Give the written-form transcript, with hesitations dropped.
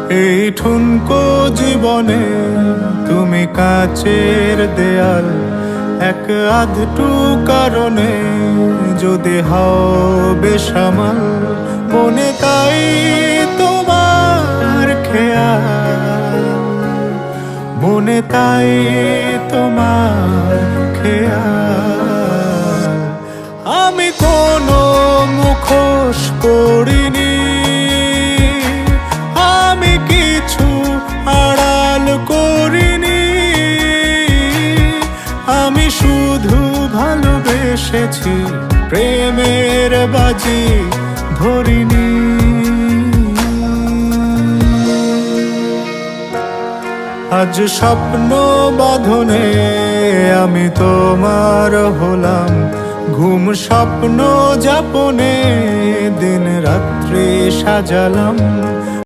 এই ঠুনকো জীবনে তুমি কাচের দেয়াল, এক আধটু কারণে যদি হও বেসামাল, মনে তাই তোমার খেয়াল, মনে তাই তোমার খেয়াল। আমি কোনো মুখোশ পড়িনি, আমি কিছু আড়াল করিনি, আমি শুধু ভালোবেসেছি, প্রেমের বাজি ধরিনি। আজ স্বপ্ন বাঁধনে আমি তোমার হলাম, ঘুম স্বপ্ন যাপনে দিন রাত্রি সাজালাম।